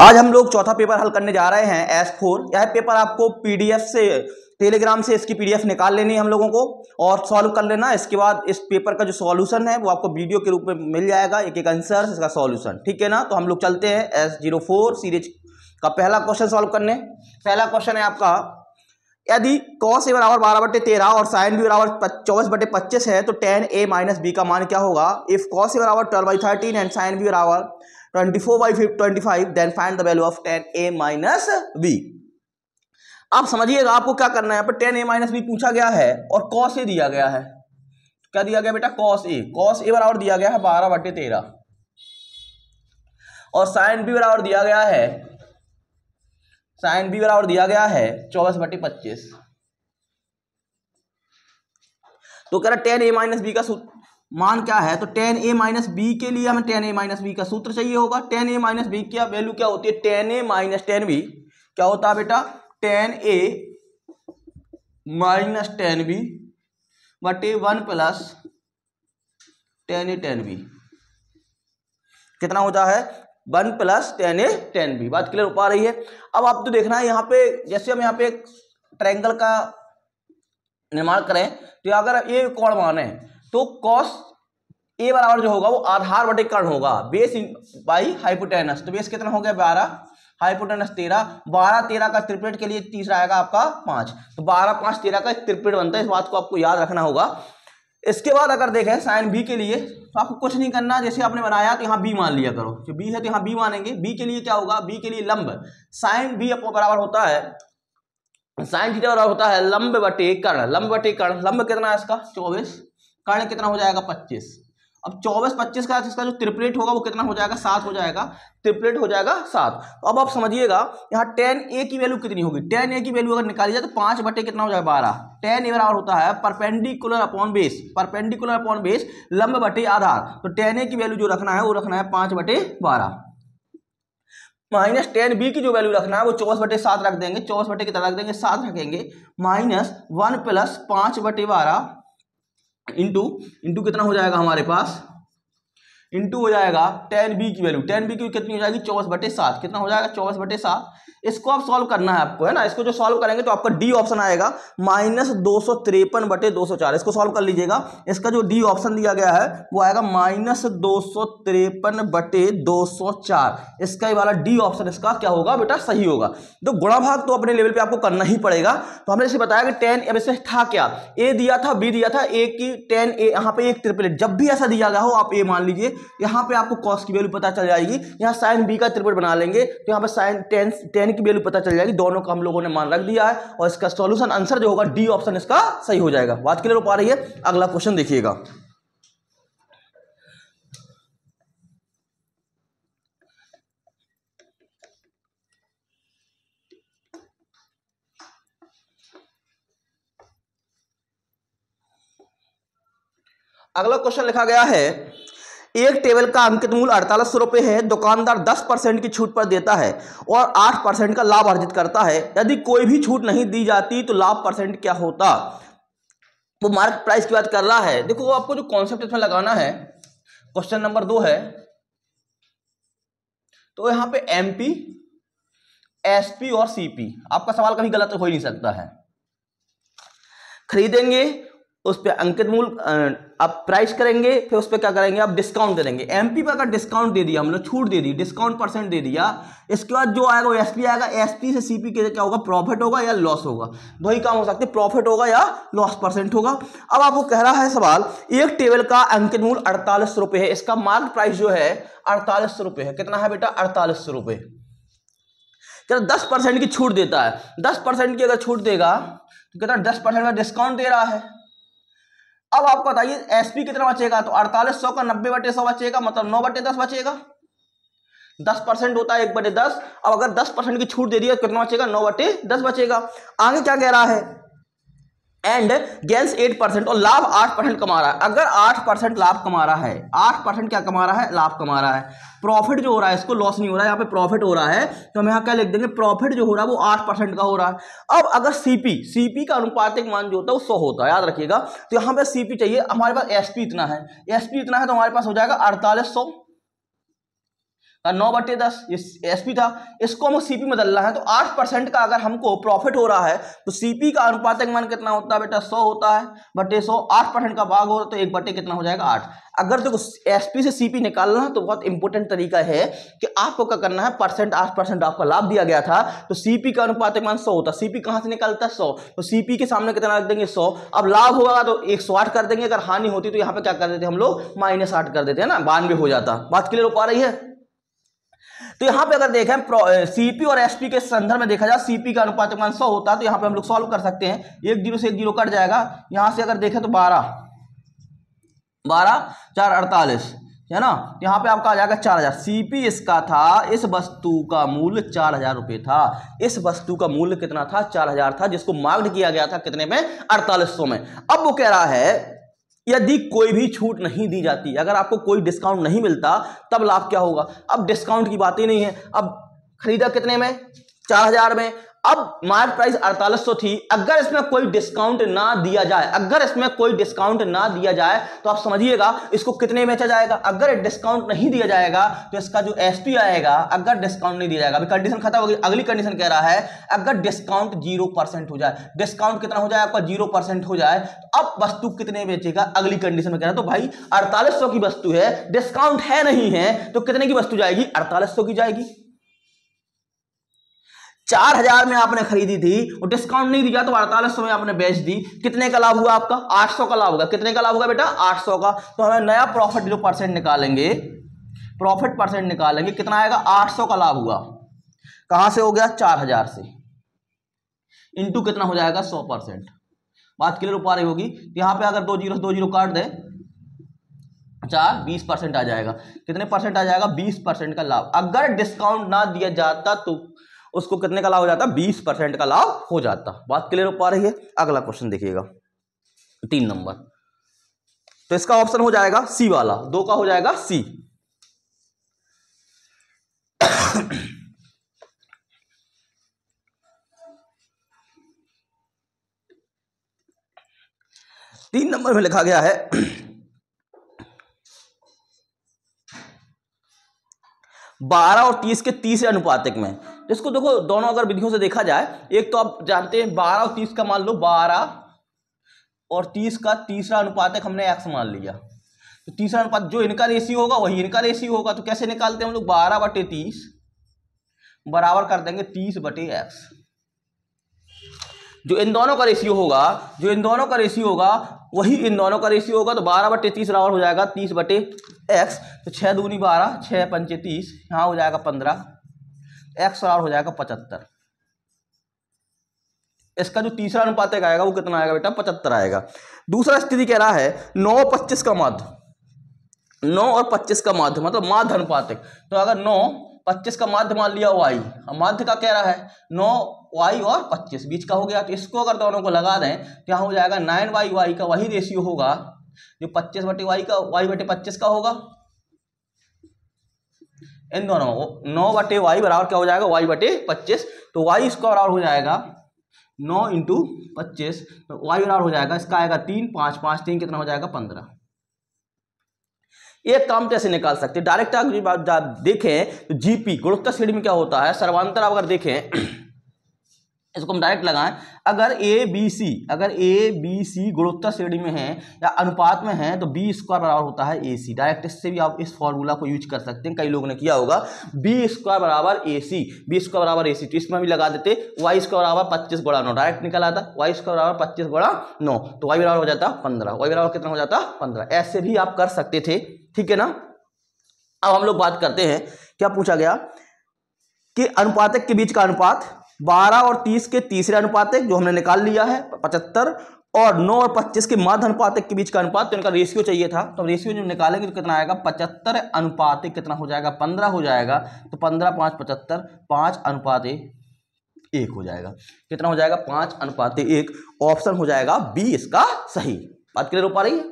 आज हम लोग चौथा पेपर हल करने जा रहे हैं S4। यह पेपर आपको पीडीएफ से, टेलीग्राम से इसकी पीडीएफ निकाल लेनी है हम लोगों को और सॉल्व कर लेना। इसके बाद इस पेपर का जो सॉल्यूशन है वो आपको वीडियो के रूप में मिल जाएगा, एक एक आंसर, इसका सॉल्यूशन, ठीक है ना। तो हम लोग चलते हैं S04 सीरीज का पहला क्वेश्चन सॉल्व करने। पहला क्वेश्चन है आपका, यदि cos a बराबर 12/13 और sin b बराबर 24/25 है तो tan a माइनस बी का मान क्या होगा। इफ cos a बराबर 12/13 एंड sin b बराबर 24/25 then find the value of tan a minus b। आप समझिएगा, आपको क्या करना है, यहाँ पर tan a माइनस बी पूछा गया है और cos a दिया गया है। क्या दिया गया बेटा, cos a बराबर दिया गया है 12/13 और sin b बराबर दिया गया है, sin b बराबर दिया गया है 24/25। तो कह रहा tan a माइनस बी का मान क्या है, तो tan a माइनस बी के लिए हमें tan a माइनस बी का सूत्र चाहिए होगा। tan a माइनस बी की वैल्यू क्या होती है, tan a minus tan b क्या होता है बेटा, tan a minus tan b बटे 1 plus tan a tan b कितना होता है, 1 plus tan a tan b। बात क्लियर हो पा रही है। अब आप तो देखना है यहाँ पे, जैसे हम यहाँ पे एक ट्रायंगल का निर्माण करें तो अगर ये कोण मान है तो cos a बराबर जो होगा वो आधार बटे कर्ण होगा, बेस बाई हाइपोटेनस। तो बेस कितना हो गया 12, हाइपोटेनस 13, 12 13 का ट्रिपलेट के लिए तीसरा आएगा आपका 5, तो 12 5 13 का ट्रिपलेट बनता है। इस बात को आपको याद रखना होगा। इसके बाद अगर देखें साइन बी के लिए तो आपको कुछ नहीं करना, जैसे आपने बनाया तो यहाँ बी मान लिया करो, जो बी है तो यहाँ बी मानेंगे। बी के लिए क्या होगा, बी के लिए लंब साइन बी बराबर होता है, साइन थीटा बराबर होता है लंब बटे कर्ण। लंब बटे कर्ण, लंब कितना है इसका 24, कर्ण कितना हो जाएगा 25। अब 24 25 का इसका जो ट्रिपलेट होगा वो कितना हो जाएगा 7 हो जाएगा, ट्रिपलेट हो जाएगा 7। तो अब आप समझिएगा यहाँ tan a की वैल्यू कितनी होगी, tan a की वैल्यू अगर निकाली जाए तो 5 बटे कितना हो जाएगा 12। tan a बराबर होता है perpendicular upon base, perpendicular upon base लंब बटे आधार। तो tan a की वैल्यू जो रखना है वो रखना है 5 बटे 12 माइनस tan b की जो वैल्यू रखना है वो 24/7 रख देंगे, 24 बटे कितना रख देंगे 7 रखेंगे, माइनस 1 प्लस 5 बटे 12 इंटू कितना हो जाएगा हमारे पास, इंटू हो जाएगा tan b की वैल्यू, tan b की कितनी हो जाएगी 24/7, कितना हो जाएगा 24/7। इसको आप सॉल्व करना है आपको, है ना। इसको जो सॉल्व करेंगे तो आपका डी ऑप्शन आएगा माइनस 253/204। इसको सॉल्व कर लीजिएगा। इसका जो डी ऑप्शन दिया गया है वो आएगा माइनस 253/204। इसका ये वाला डी ऑप्शन इसका क्या होगा बेटा, सही होगा। तो गुणा भाग तो अपने लेवल पे आपको करना ही पड़ेगा। तो हमने इसे बताया कि tan, अब इसमें था क्या, ए दिया था बी दिया था, ए की tan a, यहाँ पे एक ट्रिपलेट जब भी ऐसा दिया गया हो आप ए मान लीजिए। यहाँ पे आपको cos की वैल्यू पता चल जाएगी, यहाँ sin b का ट्रिपलेट बना लेंगे तो यहाँ पे sin tan की वैल्यू पता चल जाएगी। दोनों का हम लोगों ने मान रख दिया है और इसका सॉल्यूशन आंसर जो होगा डी ऑप्शन इसका सही हो जाएगा। बात क्लियर हो पा रही है। अगला क्वेश्चन देखिएगा, अगला क्वेश्चन लिखा गया है, एक टेबल का अंकित मूल्य 4800 रुपए है, दुकानदार 10% की छूट पर देता है और 8% का लाभ अर्जित करता है। यदि कोई भी छूट नहीं दी जाती तो लाभ परसेंट क्या होता। वो मार्केट प्राइस की बात कर रहा है। देखो आपको जो कॉन्सेप्ट इसमें लगाना है, क्वेश्चन नंबर 2 है, तो यहाँ पे एमपी, एसपी और सीपी, आपका सवाल कभी गलत हो ही नहीं सकता है। खरीदेंगे, उस पर अंकित मूल्य आप प्राइस करेंगे, फिर उस पर क्या करेंगे आप डिस्काउंट दे देंगे। एमपी पर अगर डिस्काउंट दे दिया, हम लोग छूट दे दी, डिस्काउंट परसेंट दे दिया, इसके बाद जो आएगा वो एसपी आएगा। एसपी से सीपी के क्या होगा, प्रॉफिट होगा या लॉस होगा। दो ही काम हो सकते, प्रॉफिट होगा या लॉस परसेंट होगा। अब आपको कह रहा है सवाल, एक टेबल का अंकित मूल्य 4800 रुपए है, इसका मार्केट प्राइस जो है 4800 रुपए है। कितना है बेटा 4800 रुपए। 10% की छूट देता है, 10% की अगर छूट देगा तो कितना 10% का डिस्काउंट दे रहा है। अब आपको बताइए एसपी कितना बचेगा, तो 4800 का 90/100 बचेगा, मतलब 9/10 बचेगा। 10% होता है 1/10। अब अगर 10% की छूट दे दी है कितना बचेगा, 9/10 बचेगा। आगे क्या कह रहा है, एंड गेंस 8% और लाभ 8% कमा रहा है। अगर 8% लाभ कमा रहा है, 8% क्या कमा रहा है, लाभ कमा रहा है, प्रॉफिट जो हो रहा है, इसको लॉस नहीं हो रहा है, यहाँ पे प्रॉफिट हो रहा है, तो हम यहाँ क्या लिख देंगे, प्रॉफिट जो हो रहा है वो 8% का हो रहा है। अब अगर सीपी का अनुपातिक मान जो होता है वो 100 होता है, याद रखिएगा। तो यहाँ पे सीपी चाहिए, हमारे पास एसपी इतना है, एसपी इतना है, तो हमारे पास हो जाएगा 4800 का 9/10 ये एसपी था, इसको हमको सीपी में बदलना है। तो 8% का अगर हमको प्रॉफिट हो रहा है तो सीपी का अनुपातिक मान कितना होता है बेटा 100 होता है बटे 100। 8% का भाग हो रहा तो 1 बटे कितना हो जाएगा 8। अगर देखो एसपी से सीपी निकालना है तो बहुत इंपॉर्टेंट तरीका है कि आपको क्या करना है, परसेंट 8% आपका लाभ दिया गया था तो सीपी का अनुपातिक मान 100 होता है। सीपी कहां से निकलता है 100, तो सीपी के सामने कितना रख देंगे 100। अब लाभ होगा तो 108 कर देंगे, अगर हानि होती तो यहां पे क्या कर देते हम लोग -8 कर देते हैं ना, 92 हो जाता। बात क्लियर हो पा रही है। तो यहां पे अगर देखें सीपी और एसपी के संदर्भ में देखा जाए, सीपी का अनुपातिक मान 100 होता है तो यहां पे हम लोग सॉल्व कर सकते हैं। 1 0 से 1 0 कट जाएगा। यहां से अगर देखें तो 12 4 48 है ना, यहां पे आपका आ जाएगा 4000। सीपी इसका था, इस वस्तु का मूल्य 4000 रुपए था। इस वस्तु का मूल्य कितना था 4000 था, जिसको मार्क्ड किया गया था कितने में 4800 में। अब वो कह रहा है यदि कोई भी छूट नहीं दी जाती, अगर आपको कोई डिस्काउंट नहीं मिलता तब लाभ क्या होगा। अब डिस्काउंट की बात ही नहीं है। अब खरीदा कितने में 4000 में, अब मार्केट प्राइस 4800 थी। अगर इसमें कोई डिस्काउंट ना दिया जाए, अगर इसमें कोई डिस्काउंट ना दिया जाए तो आप समझिएगा इसको कितने बेचा जाएगा। अगर डिस्काउंट नहीं दिया जाएगा तो इसका जो एसपी आएगा, अगर डिस्काउंट नहीं दिया जाएगा, अभी कंडीशन खत्म हो गई, अगली कंडीशन कह रहा है अगर डिस्काउंट 0% हो जाए। डिस्काउंट कितना हो जाए आपका 0% हो जाए तो अब वस्तु कितने बेचेगा, अगली कंडीशन में कह रहा है। तो भाई 4800 की वस्तु है, डिस्काउंट है नहीं है, तो कितने की वस्तु जाएगी 4800 की जाएगी। 4000 में आपने खरीदी थी और डिस्काउंट नहीं दिया तो 4800 में आपने बेच दी। कितने का लाभ हुआ आपका 800 का लाभ होगा। कितने का लाभ होगा बेटा 800 का। तो हमें नया प्रॉफिट जो परसेंट निकालेंगे, प्रॉफिट परसेंट निकालेंगे, कितना आएगा 800 का लाभ हुआ। कहां से हो गया 4000 से, इंटू कितना हो जाएगा 100%। बात क्लियर हो पा रही होगी। यहां पे अगर 2 0 काट दे 4 20% आ जाएगा। कितने परसेंट आ जाएगा 20% का लाभ। अगर डिस्काउंट ना दिया जाता तो उसको कितने का लाभ हो जाता 20% का लाभ हो जाता। बात क्लियर हो पा रही है। अगला क्वेश्चन देखिएगा 3 नंबर। तो इसका ऑप्शन हो जाएगा सी वाला, 2 का हो जाएगा सी। तीन नंबर में लिखा गया है 12 और 30 के तीसरे अनुपातिक में। इसको देखो दोनों अगर विधियों से देखा जाए, एक तो आप जानते हैं 12 और 30 का मान लो, 12 और 30 का तीसरा अनुपातिक हमने x मान लिया। तो तीसरा अनुपात जो इनका रेशियो होगा वही इनका रेशियो होगा। तो कैसे निकालते हैं हम लोग 12/30 बराबर कर देंगे 30/x। जो इन दोनों का रेशियो होगा, जो इन दोनों का रेशियो होगा वही इन दोनों का रेशियो होगा। तो 12/30 बराबर हो जाएगा 30/x। तो 6 दूनी 12, 6 पंचे 30, यहाँ हो जाएगा 15, x बराबर हो जाएगा 75। इसका जो तीसरा अनुपातिक आएगा वो कितना आएगा बेटा 75 आएगा। दूसरा स्थिति कह रहा है 9 और 25 का माध्य, 9 और 25 का माध्य मतलब माध्य अनुपातिक। तो अगर 9 25 का माध्य मान लिया y, माध्य का कह रहा है 9y और 25 बीच का हो गया। तो इसको अगर दोनों को लगा दें तो यहाँ हो जाएगा 9y का वही रेशियो होगा जो 25/y का y/25 का होगा। इन दोनों 9/y बराबर क्या हो जाएगा y/25। तो y इसका बराबर हो जाएगा 9 × 25। तो y बराबर हो जाएगा, इसका आएगा 3, 5 5 3 कितना हो जाएगा 15। एक काम कैसे निकाल सकते हैं डायरेक्ट। अगर देखें तो जीपी गुणोत्तर श्रेणी में क्या होता है, सर्वांतर अगर देखें इसको हम डायरेक्ट लगाएं, अगर ए बी सी गुणोत्तर श्रेणी में है या अनुपात में है तो बी स्क्वायर बराबर होता है ए सी। डायरेक्ट इससे भी आप इस फॉर्मूला को यूज कर सकते हैं, कई लोगों ने किया होगा। बी स्क्वायर बराबर ए सी, बी स्क्वायर बराबर ए सी। तो इसमें भी लगा देते वाई स्क्वायर बराबर 25 गुणा 9, डायरेक्ट निकल आता वाई स्क्वायर बराबर 25 गुणा 9। तो वाई बराबर हो जाता 15, वाई बराबर कितना हो जाता 15। ऐसे भी आप कर सकते थे, ठीक है ना। अब हम लोग बात करते हैं, क्या पूछा गया कि अनुपातक के बीच का अनुपात 12 और 30 के तीसरे अनुपातिक जो हमने निकाल लिया है 75, और 9 और 25 के माध्य अनुपातिक के बीच का अनुपात, तो इनका रेशियो चाहिए था। तो रेशियो जो निकालेंगे तो कितना आएगा 75 अनुपातिक कितना हो जाएगा 15 हो जाएगा। तो 15 5 75, 5:1 हो जाएगा। कितना हो जाएगा 5:1। ऑप्शन हो जाएगा बी इसका सही। बात क्लियर हो पा रही है।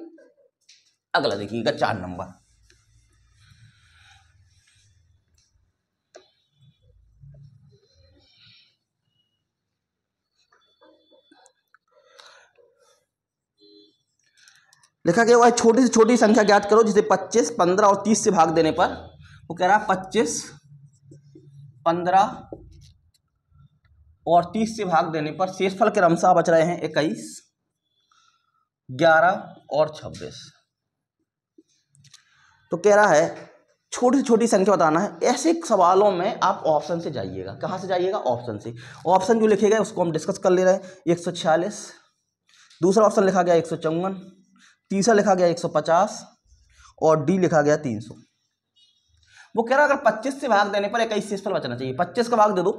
अगला देखिएगा 4 नंबर। लिखा गया है छोटी से छोटी संख्या ज्ञात करो जिसे 25, 15 और 30 से भाग देने पर वो कह रहा है 25, 15 और 30 से भाग देने पर शेषफल क्रमशः बच रहे हैं 21, 11 और 26। तो कह रहा है छोटी से छोटी संख्या बताना है। ऐसे सवालों में आप ऑप्शन से जाइएगा। कहाँ से जाइएगा? ऑप्शन से। ऑप्शन जो लिखे गए उसको हम डिस्कस कर ले रहे हैं। 146, दूसरा ऑप्शन लिखा गया 154, तीसरा लिखा गया 150 और डी लिखा गया 300। वो कह रहा है अगर 25 से भाग देने पर 21 शेषफल बचना चाहिए। 25 का भाग दे दो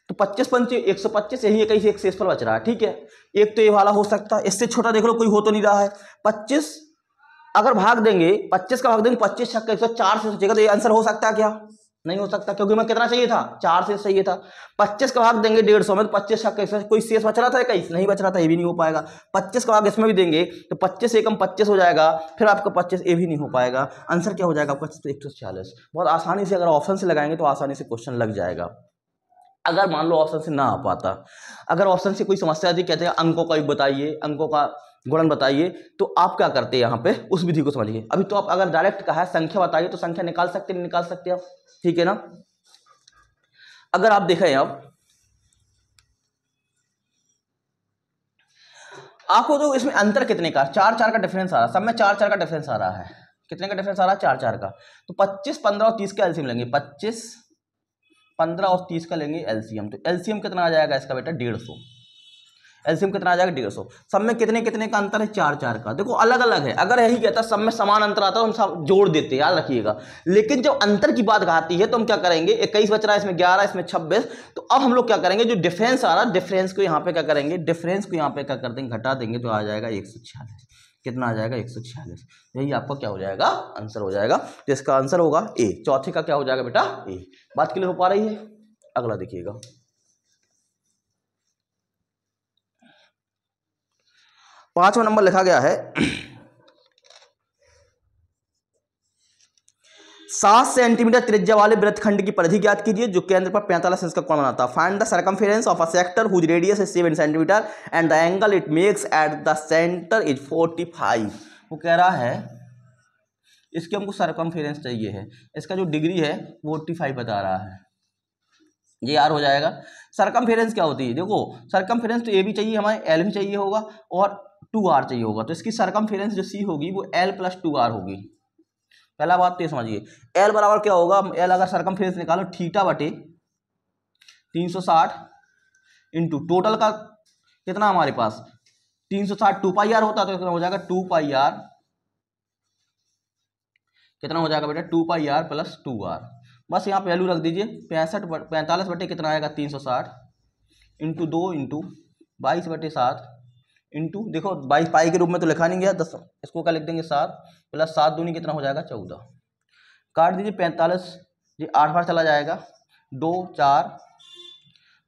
तो 25 पंचे 125, यही 21 एक शेषफल बच रहा है। ठीक है, एक तो ये वाला हो सकता है, इससे छोटा देख लो कोई हो तो नहीं रहा है। 25 अगर भाग देंगे, 25 का भाग देंगे 25 छक्का 104 से सोचेगा तो ये आंसर हो सकता है क्या? नहीं हो सकता, क्योंकि मैं कितना चाहिए था? 4 से चाहिए था। 25 का भाग देंगे 150 में तो 25 छक्का 100, कोई शेष बच रहा था? 21 नहीं बच रहा था, ये भी नहीं हो पाएगा। 25 का भाग इसमें भी देंगे तो 25 से कम 25 हो जाएगा, फिर आपका 25, ये भी नहीं हो पाएगा। आंसर क्या हो जाएगा आपका? 146। बहुत आसानी से अगर ऑप्शन से लगाएंगे तो आसानी से क्वेश्चन लग जाएगा। अगर मान लो ऑप्शन से ना आ पाता, अगर ऑप्शन से कोई समस्या आती, कहते हैं अंकों का योग बताइए, अंकों का गुणन बताइए, तो आप क्या करते हैं यहाँ पे? उस विधि को समझिए। अभी तो आप अगर डायरेक्ट कहा है संख्या बताइए तो संख्या निकाल सकते नहीं निकाल सकते आप, ठीक है ना। अगर आप देखें अब आपको तो इसमें अंतर कितने का? 4-4 का डिफरेंस आ रहा है, सब में 4-4 का डिफरेंस आ रहा है। कितने का डिफरेंस आ रहा है? 4-4 का। तो 25, 15 और 30 का एलसीएम लेंगे। 25, 15 और 30 का लेंगे एलसीएम। तो एलसीएम कितना आ जाएगा इसका बेटा? 150। एलसीएम कितना आ जाएगा? 150। सब में कितने कितने का अंतर है? 4-4 का। देखो अलग अलग है। अगर यही कहता सब में समान अंतर आता तो हम सब जोड़ देते, याद रखिएगा। लेकिन जब अंतर की बात आती है तो हम क्या करेंगे? 21 बच रहा है, इसमें 11, इसमें 26। तो अब हम लोग क्या करेंगे? जो डिफरेंस आ रहा है, डिफरेंस को यहाँ पे क्या करेंगे? डिफरेंस को यहाँ पे क्या कर देंगे? घटा देंगे तो आ जाएगा 146। कितना आ जाएगा? 146। यही आपका क्या हो जाएगा? आंसर हो जाएगा। तो इसका आंसर होगा ए। चौथे का क्या हो जाएगा बेटा? ए। बात क्लियर हो पा रही है? अगला देखिएगा। 5वां नंबर लिखा गया है 7 सेंटीमीटर त्रिज्या वाले वृत्तखंड की परिधि ज्ञात कीजिए जो केंद्र पर 45 अंश का कोण बनाता है। Find the circumference of a sector whose radius is 7 centimetre and the angle it makes at the centre is 45। वो कह रहा है इसके हमको सर्कमफेरेंस चाहिए है, इसका जो डिग्री है 45 बता रहा है। ये यार हो जाएगा। सर्कमफेरेंस क्या होती है? देखो सर्कमफेरेंस तो ए भी चाहिए हमारे, एल भी चाहिए होगा और 2r चाहिए होगा। तो इसकी सर्कमफेरेंस जो सी होगी वो l + 2r होगी। पहला बात तो ये समझिए, l बराबर क्या होगा? l अगर सर्कमफेरेंस निकालो थीटा बटे 360 इंटू टोटल का कितना हमारे पास 360 2πr होता तो कितना हो जाएगा? 2πr। कितना हो जाएगा बेटा? 2πr + 2r। बस यहाँ पे वैल्यू रख दीजिए 45 बटे कितना आएगा? 360 इंटू 2 इंटू 22/7 इंटू, देखो 22 पाई के रूप में तो लिखा नहीं गया, 10 इसको क्या लिख देंगे? 7 + 7 दूनी कितना हो जाएगा? 14। काट दीजिए 45, ये 8 बार चला जाएगा, 2 4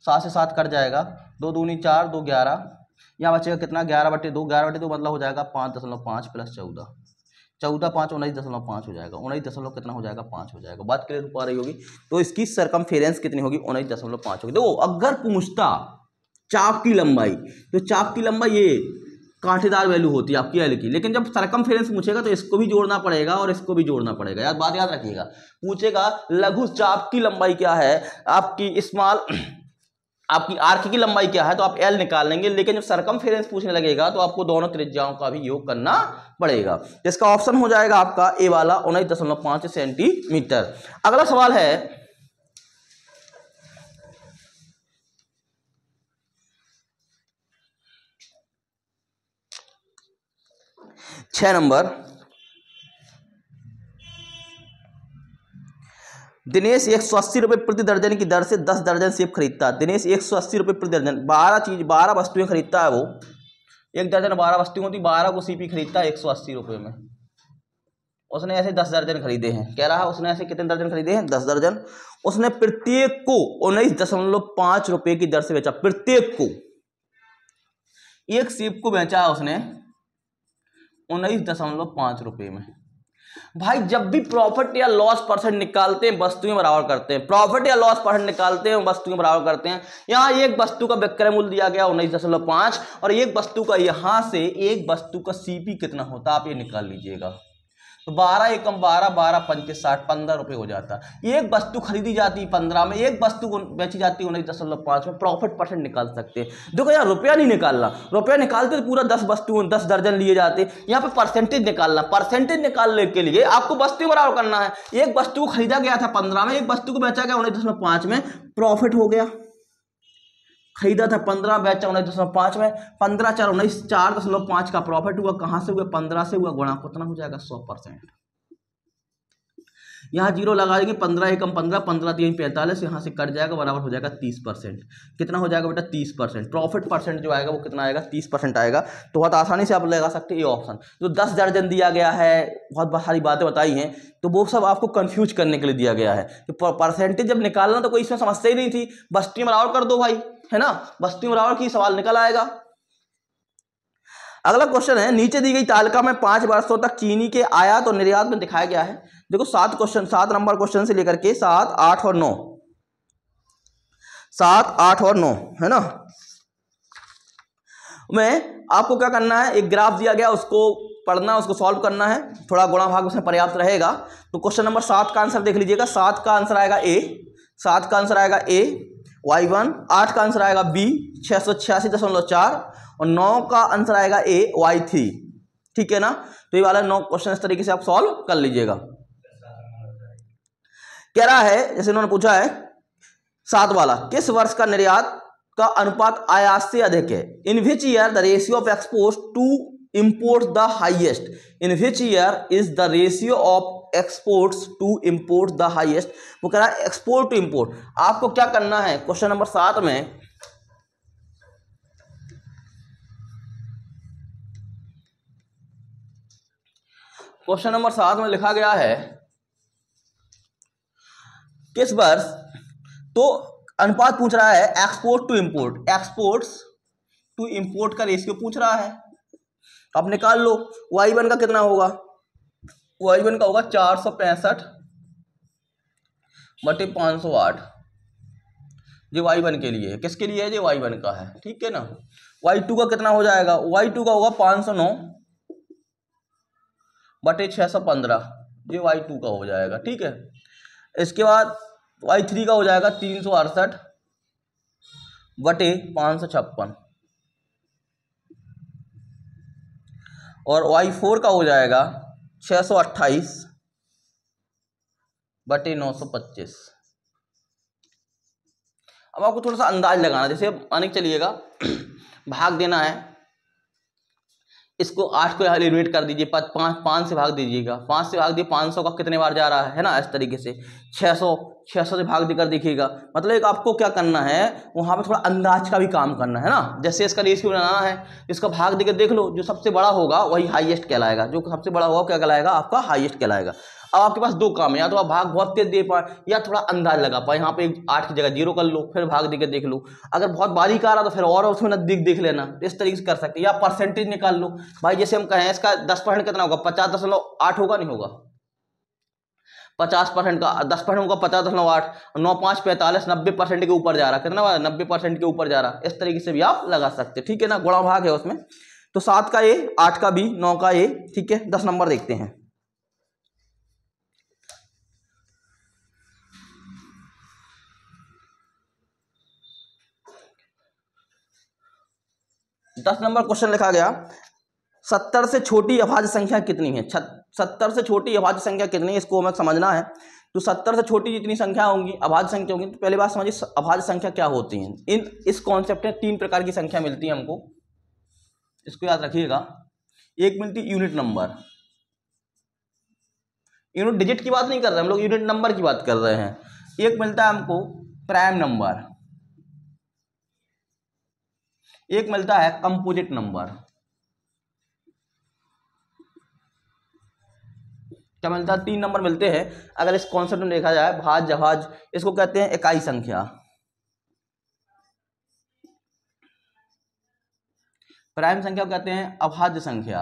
7 से 7 कट जाएगा, 2 दूनी 4 2 11, यहाँ बचेगा कितना? 11/2। 11/2 मतलब हो जाएगा 5.5 + 14, 14 5 19.5 हो जाएगा। 19 कितना हो जाएगा? 5 हो जाएगा। बात क्लियर हो पा रही होगी? तो इसकी सर्कमफेरेंस कितनी होगी? 19.5 होगी। देखो अगर पूछता चाप की लंबाई तो चाप की लंबाई ये कांटेदार वैल्यू होती है आपकी एल की, लेकिन जब सर्कमफेरेंस पूछेगा तो इसको भी जोड़ना पड़ेगा और इसको भी जोड़ना पड़ेगा। यार बात याद रखिएगा, पूछेगा लघु चाप की लंबाई क्या है, आपकी स्मॉल आपकी आर्क की लंबाई क्या है, तो आप एल निकाल लेंगे। लेकिन जब सर्कमफेरेंस पूछने लगेगा तो आपको दोनों त्रिज्याओं का भी योग करना पड़ेगा। इसका ऑप्शन हो जाएगा आपका ए वाला 19.5 सेंटीमीटर। अगला सवाल है 6 नंबर। दिनेश 180 रुपए प्रति दर्जन की दर से 10 दर्जन सेब खरीदता है। दिनेश 180 रुपए प्रति दर्जन 12 वस्तुएं खरीदता है। वो एक दर्जन 12 वस्तुएं होती, 12 को सीपी खरीदता है 180 रुपए में। उसने ऐसे 10 दर्जन खरीदे हैं। कह रहा है उसने ऐसे कितने दर्जन खरीदे हैं? 10 दर्जन। उसने प्रत्येक को 19.5 रुपए की दर से बेचा। प्रत्येक को, एक सेब को बेचा है उसने 19.5 रुपए में। भाई जब भी प्रॉफिट या लॉस परसेंट निकालते हैं वस्तुएं बराबर करते हैं, प्रॉफिट या लॉस परसेंट निकालते हैं वस्तुएं बराबर करते हैं। यहां एक वस्तु का विक्रय मूल्य दिया गया 19.5 और एक वस्तु का, यहां से एक वस्तु का सीपी कितना होता है आप ये निकाल लीजिएगा। तो 12 एकम 12, 12 पंचे 60, 15 रुपये हो जाता। एक वस्तु खरीदी जाती 15 में, एक वस्तु बेची जाती 19.5 में, प्रॉफिट परसेंट निकाल सकते हैं। देखो यार रुपया नहीं निकालना, रुपया निकालते तो पूरा 10 वस्तु 10 दर्जन लिए जाते, यहाँ पे परसेंटेज निकालना। परसेंटेज निकालने के लिए आपको वस्तु बराबर करना है। एक वस्तु को खरीदा गया था 15 में, एक वस्तु को बेचा गया 19.5 में, प्रॉफिट हो गया। खरीदा था 15, बेचा 19.5 में, 15 4 19, 4.5 का प्रॉफिट हुआ। कहां से हुआ? 15 से हुआ, गुणा कितना हो जाएगा? 100%। यहाँ जीरो लगा देंगे, 15 एकम 15, 15 3 45, यहाँ से कट जाएगा, बराबर हो जाएगा 30%। कितना हो जाएगा बेटा? 30%। प्रॉफिट परसेंट जो आएगा वो कितना आएगा? 30% आएगा। तो बहुत आसानी से आप लगा सकते हैं ये ऑप्शन। जो 10 दर्जन दिया गया है, बहुत सारी बातें बताई हैं, तो वो सब आपको कंफ्यूज करने के लिए दिया गया है। तो परसेंटेज जब निकालना तो कोई इसमें समस्या ही नहीं थी, बस्ती बराबर कर दो भाई, है ना, बस्ती बराबर की सवाल निकल आएगा। अगला क्वेश्चन है, नीचे दी गई तालिका में 5 वर्षों तक चीनी के आयात और निर्यात में दिखाया गया है। देखो 7 नंबर क्वेश्चन से लेकर के 7, 8 और 9, 7, 8 और 9 है ना, में आपको क्या करना है? एक ग्राफ दिया गया, उसको पढ़ना, उसको सॉल्व करना है। थोड़ा गुणा भाग उसमें पर्याप्त रहेगा। तो क्वेश्चन नंबर 7 का आंसर देख लीजिएगा। 7 का आंसर आएगा ए, 7 का आंसर आएगा ए y1, 8 का आंसर आएगा बी 686.4 और 9 का आंसर आएगा ए y3। ठीक है ना, तो ये वाला 9 क्वेश्चन इस तरीके से आप सॉल्व कर लीजिएगा। कह रहा है, जैसे उन्होंने पूछा है 7 वाला, किस वर्ष का निर्यात का अनुपात आयात से अधिक है? In which year the ratio of export to import the highest? In which year is the ratio of exports to import the highest? वो कह रहा है एक्सपोर्ट टू इंपोर्ट। आपको क्या करना है? क्वेश्चन नंबर 7 में लिखा गया है किस वर्ष, तो अनुपात पूछ रहा है export to import, exports to import का रेशियो पूछ रहा है। आप निकाल लो, y1 का कितना होगा? y1 का होगा 465/508। जो y1 के लिए है, किसके लिए है? जो y1 का है, ठीक है ना। y2 का कितना हो जाएगा? y2 का होगा 509/615, जो y2 का हो जाएगा, ठीक है। इसके बाद y3 का हो जाएगा 368/556 और y4 का हो जाएगा 628/925। अब आपको थोड़ा सा अंदाज लगाना, जैसे मान के चलिएगा भाग देना है, इसको 8 को यहाँ एलिमिनेट कर दीजिए, 5 से भाग दीजिएगा, 5 से भाग दिए, 500 का कितने बार जा रहा है ना, इस तरीके से 600 से भाग देकर देखिएगा। मतलब एक आपको क्या करना है, वहाँ पे थोड़ा अंदाज का भी काम करना है ना। जैसे इसका रेशियो बनाना है, इसका भाग देकर देख लो, जो सबसे बड़ा होगा वही हाईएस्ट कहलाएगा, जो सबसे बड़ा होगा क्या कहलाएगा? आपका हाईएस्ट कहलाएगा। अब आपके पास 2 काम है, या तो आप भाग बहुत तेज दे पाए या थोड़ा अंदाज लगा पाए। यहाँ पे 8 की जगह 0 कर लो, फिर भाग देकर देख लो। अगर बहुत बारीक आ रहा तो फिर और उसमें नजदीक देख लेना, इस तरीके से कर सकते हैं। या परसेंटेज निकाल लो भाई, जैसे हम कहें इसका 10% कितना होगा? 50.8 होगा, नहीं होगा? 50% का 10% होगा 50.8, 9 5 45, 90% के ऊपर जा रहा, कितना 90% के ऊपर जा रहा। इस तरीके से भी आप लगा सकते हैं, ठीक है ना। गुणा भाग है उसमें, तो 7 का ए, 8 का बी, 9 का ए, ठीक है। 10 नंबर देखते हैं। दस नंबर क्वेश्चन लिखा गया, 70 से छोटी अभाज्य संख्या कितनी है? 70 से छोटी अभाज्य संख्या कितनी है, इसको हमें समझना है। तो 70 से छोटी जितनी संख्या होंगी, अभाज्य संख्या होंगी, तो पहले बात समझिए अभाज्य संख्या क्या होती है। इस कॉन्सेप्ट में 3 प्रकार की संख्या मिलती है हमको, इसको याद रखिएगा। एक मिलती यूनिट नंबर, यूनिट डिजिट की बात नहीं कर रहे हम लोग, यूनिट नंबर की बात कर रहे हैं। एक मिलता है हमको प्राइम नंबर, एक मिलता है कंपोजिट नंबर। क्या मिलता है? 3 नंबर मिलते हैं। अगर इस कॉन्सेप्ट में देखा जाए, भाज्य अभाज्य, इसको कहते हैं इकाई संख्या। प्राइम संख्या को कहते हैं अभाज्य संख्या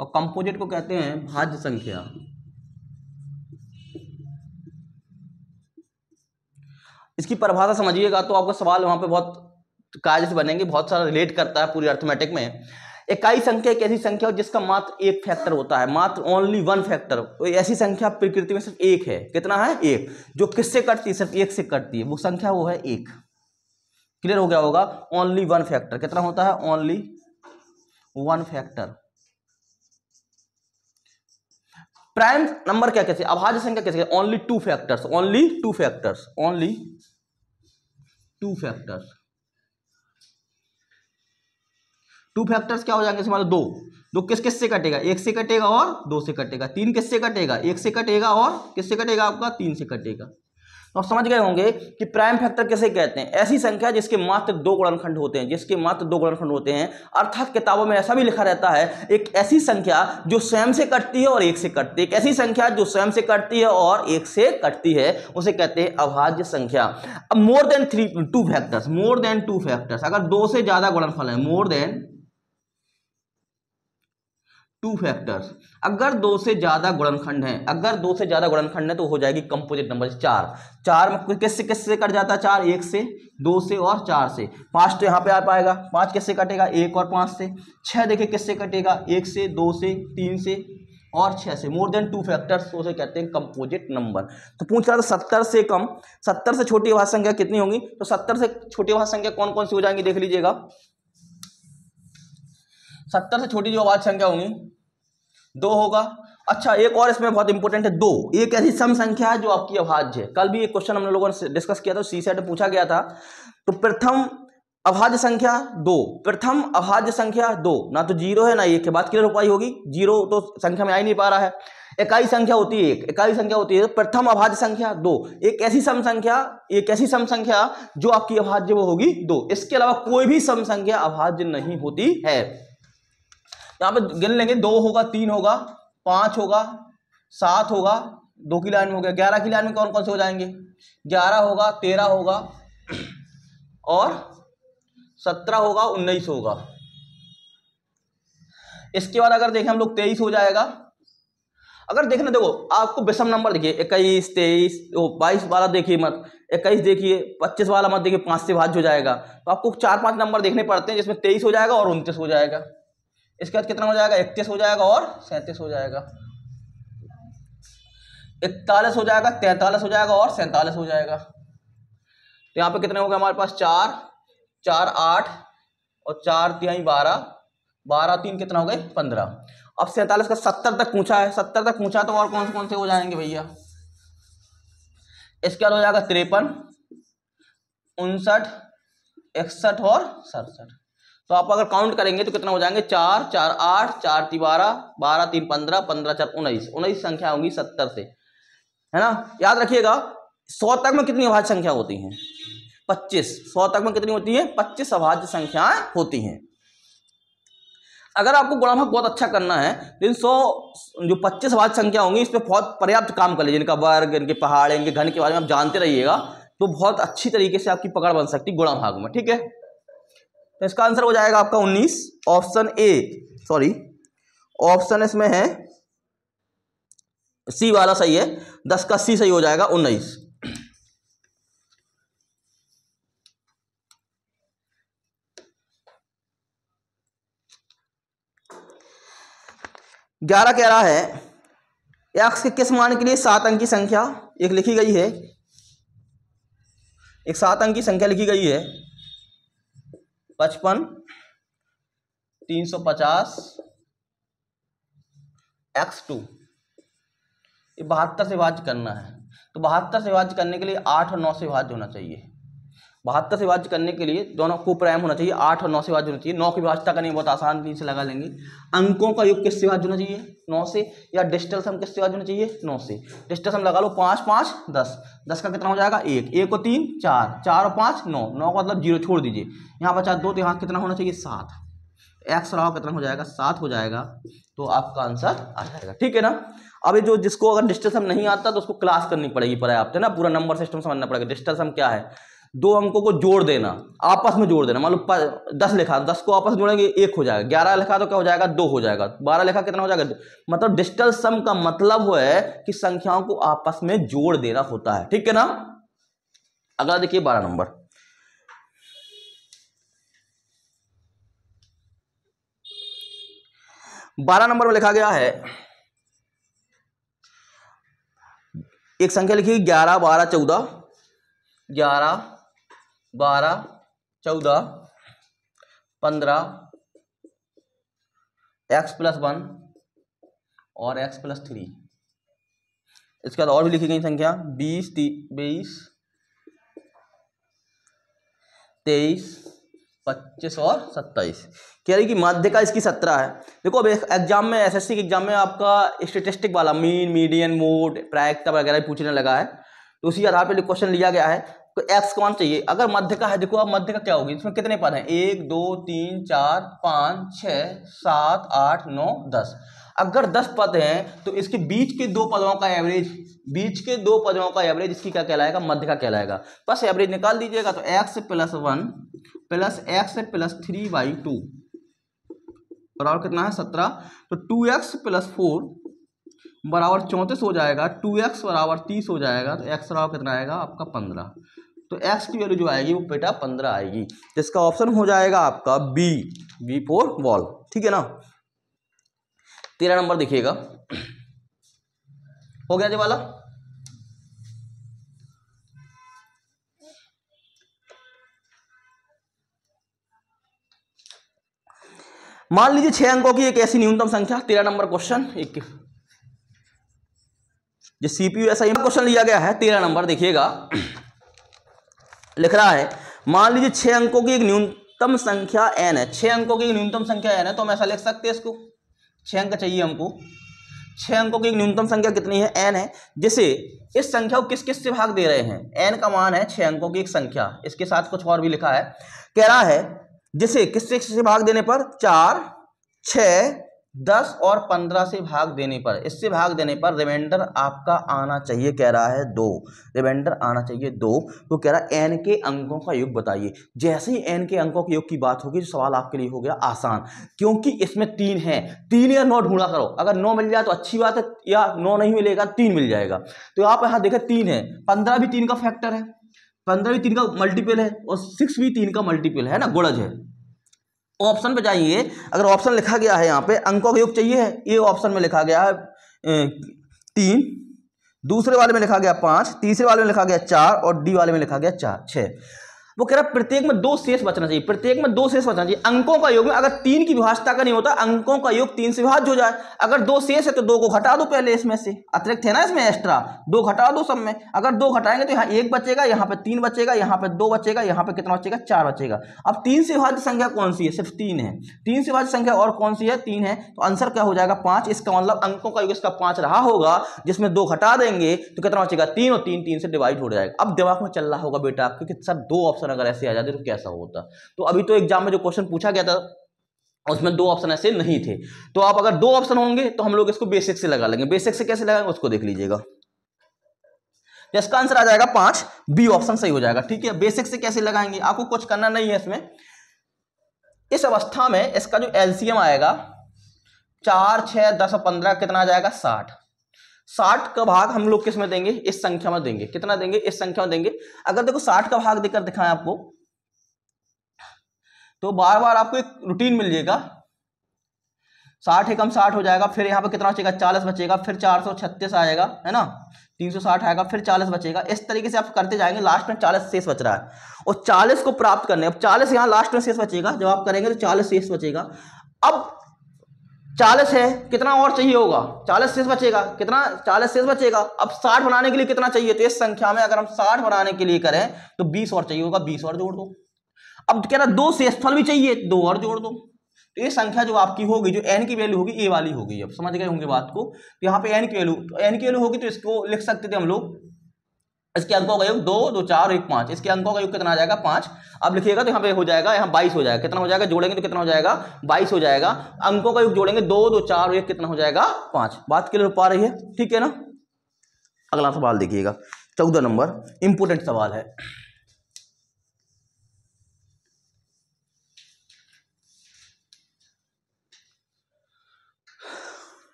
और कंपोजिट को कहते हैं भाज्य संख्या। इसकी परिभाषा समझिएगा तो आपका सवाल वहां पे बहुत कायदे से बनेंगे, बहुत सारा रिलेट करता है पूरी अर्थमेटिक में। इकाई संख्या एक ऐसी संख्या हो जिसका मात्र एक फैक्टर होता है, मात्र ओनली वन फैक्टर। तो ऐसी संख्या प्रकृति में सिर्फ एक है। कितना है? एक। जो किससे कटती है? सिर्फ एक से कटती है। वो संख्या वो है एक। क्लियर हो गया होगा? Only one factor. कितना होता है? Only one factor. Prime number क्या कैसे? अभाज्य संख्या कैसे? Only two factors. Only two factors. Only two factors. Two factors क्या हो जाएंगे? मान लो दो। दो किस किस से कटेगा? एक से कटेगा और दो से कटेगा। तीन किससे कटेगा? एक से कटेगा और किससे कटेगा? आपका तीन से कटेगा। तो आप समझ गए होंगे कि प्राइम फैक्टर किसे कहते हैं? ऐसी संख्या जिसके मात्र दो गुणनखंड होते हैं, जिसके मात्र दो गुणनखंड होते हैं। अर्थात किताबों में ऐसा भी लिखा रहता है, एक ऐसी संख्या जो स्वयं से कटती है और एक से कटती है। एक ऐसी संख्या जो स्वयं से कटती है और एक से कटती है, उसे कहते हैं अभाज्य संख्या। अब more than two factors, more than two factors, अगर दो से ज्यादा गुणनफल है, मोर देन टू फैक्टर्स, अगर दो से ज्यादा गुणनखंड है, अगर दो से ज्यादा गुणनखंड है तो हो जाएगी कंपोजिट नंबर। चार, चार में किससे किससे कट जाता है? चार एक से, दो से और चार से। पांच तो यहाँ पे आ पाएगा, पांच किससे कटेगा? एक और पांच से। छह देखिए किससे कटेगा? एक से, दो से, तीन से और छह से। मोर देन टू फैक्टर्स उसे कहते हैं कंपोजिट नंबर। तो पूछ रहा था 70 से कम, 70 से छोटी अभाज्य संख्या कितनी होंगी? तो 70 से छोटी अभाज्य संख्या कौन कौन सी हो जाएंगी? देख लीजिएगा। 70 से छोटी जो अभाज्य संख्या होंगी, दो होगा। अच्छा, एक और इसमें बहुत इंपॉर्टेंट है, दो एक ऐसी सम संख्या है जो आपकी अभाज्य है। कल भी एक क्वेश्चन हम लोगों ने डिस्कस किया था, सी सेट में पूछा गया था। तो प्रथम अभाज्य संख्या दो, प्रथम अभाज्य संख्या दो, ना तो जीरो है ना एक है। बात क्लियर हो पाई होगी? जीरो तो संख्या में आ ही नहीं पा रहा है। इकाई संख्या होती है एक, इकाई संख्या होती है। प्रथम अभाज्य संख्या दो, एक ऐसी सम संख्या, एक ऐसी सम संख्या जो आपकी अभाज्य वो होगी दो। इसके अलावा कोई भी सम संख्या अभाज्य नहीं होती है। यहां पे गिन लेंगे, दो होगा, तीन होगा, पांच होगा, सात होगा, दो की लाइन में हो गया। 11 की लाइन में कौन कौन से हो जाएंगे? 11 होगा, 13 होगा और 17 होगा, 19 होगा। इसके बाद अगर देखें हम लोग 23 हो जाएगा। अगर देखना, देखो आपको विषम नंबर देखिए, 21, 23, 22 वाला देखिए मत, 21 देखिए, 25 वाला मत देखिए, 5 से भाज्य हो जाएगा। तो आपको 4-5 नंबर देखने पड़ते हैं, जिसमें 23 हो जाएगा और 29 हो जाएगा। इसके बाद कितना हो जाएगा? 31 हो जाएगा और 37 हो जाएगा, 41 हो जाएगा, 43 हो जाएगा और 47 हो जाएगा। तो यहाँ पे कितने हो गए हमारे पास? 4, 4, 8 और 4 तिहाई 12, 12 3 कितना हो गए? 15। अब 47 का 70 तक पूछा है, 70 तक पूछा तो और कौन से हो जाएंगे भैया? इसके बाद हो जाएगा 53, 59, 61 और 67। तो आप अगर काउंट करेंगे तो कितना हो जाएंगे? 4, 4, 8, 4 3 12, 12 3 15, 15 4 19, 19 संख्या होंगी 70 से, है ना? याद रखिएगा। 100 तक में कितनी अभाज्य संख्या होती हैं? 25। 100 तक में कितनी होती है? 25 अभाज्य संख्याएं होती हैं। अगर आपको गुणनफल बहुत अच्छा करना है तो इन 100 जो 25 अभाज्य संख्या होंगी, इस पर बहुत पर्याप्त काम कर लीजिए। इनका वर्ग, इनके पहाड़, इनके घन के बारे में आप जानते रहिएगा, तो बहुत अच्छी तरीके से आपकी पकड़ बन सकती गुणा भाग में। ठीक है, तो इसका आंसर हो जाएगा आपका 19, ऑप्शन ए, सॉरी ऑप्शन इसमें है सी वाला सही है। 10 का सी सही हो जाएगा, 19। 11 कह रहा है x के किस मान के लिए 7 अंक की संख्या एक लिखी गई है, एक 7 अंक की संख्या लिखी गई है 55, 350 x2, ये 72 से विभाज्य करना है। तो 72 से विभाज्य करने के लिए 8 और 9 से विभाज्य होना चाहिए। 72 से विभाज्य करने के लिए दोनों को प्राइम होना चाहिए, 8 और 9 से विभाज्य होना चाहिए। 9 की विभाज्यता करनी बहुत आसान से लगा लेंगे। अंकों का योग किससे विभाज्य होना चाहिए? 9 से। या डिजिटल सम किससे विभाज्य होना चाहिए? 9 से। डिजिटल सम लगा लो, 5 5 10, 10 का कितना हो जाएगा? 1, 1 और 3 4, 4 और 5 9, 9 का मतलब 0 छोड़ दीजिए, यहाँ बचा 2, तो यहाँ कितना होना चाहिए? 7। एक्स रहा कितना हो जाएगा? 7 हो जाएगा। तो आपका आंसर आ जाएगा। ठीक है ना? अब जो जिसको अगर डिजिटल सम नहीं आता तो उसको क्लास करनी पड़ेगी पर्याप्त, है ना? पूरा नंबर सिस्टम समझना पड़ेगा। डिजिटल सम क्या है? दो अंकों को जोड़ देना, आपस में जोड़ देना। मान लो 10 लिखा, 10 को आपस में जोड़ेंगे 1 हो जाएगा। 11 लिखा तो क्या हो जाएगा? 2 हो जाएगा। 12 लिखा कितना हो जाएगा? मतलब डिजिटल सम का मतलब वो है कि संख्याओं को आपस में जोड़ देना होता है। ठीक है ना? अगला देखिए 12 नंबर। 12 नंबर में लिखा गया है, एक संख्या लिखी 11 12 14, 11 12 14 15 x+1 और x+3। इसके बाद और भी लिखी गई संख्या 20 22 23 25 और 27। कह रही कि माध्य का इसकी 17 है। देखो अब एग्जाम में, एसएससी के एग्जाम में आपका स्टेटिस्टिक वाला मीन मीडियन मोड प्रायिकता वगैरह पूछने लगा है, तो उसी आधार पर क्वेश्चन लिया गया है। तो एक्स का मान चाहिए। अगर मध्य का है, देखो अब मध्य का क्या होगी, इसमें कितने पद हैं, 1 2 3 4 5 6 7 8 9 10। अगर 10 पद हैं तो इसके बीच के दो पदों का एवरेज, बीच के दो पदों का एवरेज इसकी क्या कहलाएगा, मध्य का कहलाएगा। बस एवरेज निकाल दीजिएगा। तो x+1 प्लस x+3/2 बराबर कितना है 17। तो 2x+4 बराबर 34 हो जाएगा, 2x बराबर 30 हो जाएगा। तो x बराबर कितना आएगा आपका 15। तो x की वैल्यू जो आएगी वो बेटा 15 आएगी। तो इसका ऑप्शन हो जाएगा आपका बी फॉर बॉल। ठीक है ना। 13 नंबर देखिएगा, हो गया जी वाला। मान लीजिए 6 अंकों की एक ऐसी न्यूनतम संख्या, 13 नंबर क्वेश्चन, एक जो सीपीयू ऐसा क्वेश्चन लिया गया है। 13 नंबर देखिएगा, लिख रहा है मान लीजिए 6 अंकों की एक न्यूनतम संख्या n है। 6 अंकों की एक न्यूनतम संख्या n है, तो हम ऐसा लिख सकते हैं इसको, 6 अंक चाहिए हमको। 6 अंकों की एक न्यूनतम संख्या कितनी है, n है, जिसे इस संख्या को किस किस से भाग दे रहे हैं। n का मान है 6 अंकों की एक संख्या, इसके साथ कुछ और भी लिखा है। कह रहा है जिसे किससे किससे भाग देने पर, 4 6 10 और 15 से भाग देने पर, इससे भाग देने पर रिमाइंडर आपका आना चाहिए, कह रहा है 2, रिमाइंडर आना चाहिए 2। तो कह रहा है n के अंकों का योग बताइए। जैसे ही n के अंकों के योग की बात होगी, सवाल आपके लिए हो गया आसान, क्योंकि इसमें 3 है। 3 या 9 ढूंढा करो, अगर 9 मिल जाए तो अच्छी बात है, या 9 नहीं मिलेगा 3 मिल जाएगा। तो आप यहाँ देखें 3 है, 15 भी 3 का फैक्टर है, 15 भी 3 का मल्टीपल है, और 6 भी 3 का मल्टीपल है ना, गुणज है। ऑप्शन पे जाइए, अगर ऑप्शन लिखा गया है यहाँ पे अंकों का योग चाहिए है, ये ऑप्शन में लिखा गया है 3, दूसरे वाले में लिखा गया 5, तीसरे वाले में लिखा गया 4 और डी वाले में लिखा गया 6। वो कह रहा है प्रत्येक में 2 शेष बचना चाहिए, प्रत्येक में 2 शेष बचना चाहिए। अंकों का योग में अगर 3 की विभाज्यता का नहीं होता, अंकों का योग 3 से विभाज्य हो जाए। अगर 2 शेष है तो 2 को घटा दो, पहले इसमें से अतिरिक्त है ना, इसमें एक्स्ट्रा 2 घटा दो सब में। अगर 2 घटाएंगे तो यहाँ 1 बचेगा, यहाँ पे 3 बचेगा, यहाँ पे 2 बचेगा, यहाँ पे कितना बचेगा 4 बचेगा। अब 3 से विभाज्य संख्या कौन सी है, सिर्फ 3 है। 3 से विभाज्य संख्या और कौन सी है, 3 है। तो आंसर क्या हो जाएगा 5। इसका मतलब अंकों का योग इसका 5 रहा होगा, जिसमें 2 घटा देंगे तो कितना बचेगा 3, और 3 से डिवाइड हो जाएगा। अब दिमाग में चल रहा होगा बेटा आपके कि सर 2 ऑप्शन अगर ऐसे आ जाते तो कैसा होता। तो अभी तो एग्जाम में जो क्वेश्चन पूछा गया था उसमें 2 ऑप्शन ऐसे नहीं थे। तो आप अगर 2 ऑप्शन होंगे तो हम लोग इसको बेसिक से लगा लेंगे। बेसिक से कैसे लगाएंगे उसको देख लीजिएगा। इसका आंसर आ जाएगा 5, बी ऑप्शन सही हो जाएगा। ठीक है, बेसिक से कैसे लगाएंगे, आपको कुछ करना नहीं है इसमें। इस अवस्था में इसका जो एलसीएम आएगा 4 6 10 और 15 कितना आ जाएगा 60। 60 का भाग हम लोग किस में देंगे, इस संख्या में देंगे। कितना देंगे, इस संख्या में देंगे। अगर देखो 60 का भाग देकर दिखाएं आपको, तो बार बार आपको एक रूटीन मिल जाएगा। 60 एकम 60 हो जाएगा, फिर यहाँ पे कितना बचेगा 40 बचेगा, फिर 436 आएगा, है ना, 360 आएगा, फिर 40 बचेगा। इस तरीके से आप करते जाएंगे, लास्ट में 40 शेष बच रहा है, और 40 को प्राप्त करने, अब 40 यहाँ लास्ट में शेष बचेगा, जब आप करेंगे तो 40 शेष बचेगा। अब 40 है, कितना और चाहिए होगा, 40 शेष बचेगा, कितना 40 शेष बचेगा। अब 60 बनाने के लिए कितना चाहिए, तो इस संख्या में अगर हम 60 बनाने के लिए करें तो 20 और चाहिए होगा, 20 और जोड़ दो। अब कह रहा 2 शेषफल भी चाहिए, 2 और जोड़ दो। तो ये संख्या जो आपकी होगी, जो n की वैल्यू होगी, ये वाली होगी। अब समझ गए होंगे बात को। तो यहाँ पे n की वैल्यू, तो n की वैल्यू होगी तो इसको लिख सकते थे हम लोग, इसके अंकों का योग 2 2 4 1 5, इसके अंकों का योग कितना आ जाएगा 5। अब लिखिएगा तो यहाँ पे हो जाएगा, यहाँ 22 हो जाएगा। कितना हो जाएगा, जोड़ेंगे तो कितना हो जाएगा 22 हो जाएगा। अंकों का योग जोड़ेंगे 2 2 4 और 1 कितना हो जाएगा 5। बात क्लियर हो पा रही है, ठीक है ना। अगला सवाल देखिएगा, 14 नंबर इंपोर्टेंट सवाल है।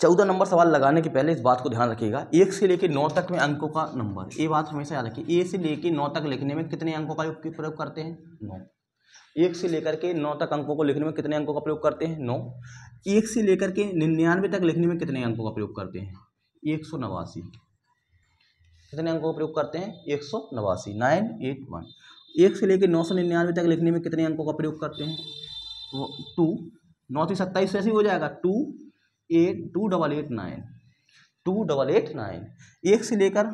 चौदह नंबर सवाल लगाने के पहले इस बात को ध्यान रखिएगा, 1 से लेकर 9 तक में अंकों का नंबर, ये बात हमेशा याद रखिए। 1 से लेकर 9 तक लिखने में कितने अंकों का योग प्रयोग करते हैं, 9। 1 से लेकर के 9 तक अंकों को लिखने में कितने अंकों का प्रयोग करते हैं? 9। 1 से लेकर के 99 तक लिखने में कितने अंकों का प्रयोग करते हैं? 189। कितने अंकों का प्रयोग करते हैं? 189, 981। 1 से लेकर 999 तक लिखने में कितने अंकों का प्रयोग करते हैं? 2। 9 से 27 ऐसे ही हो जाएगा, 2 8 2889, 2889। 1 से लेकर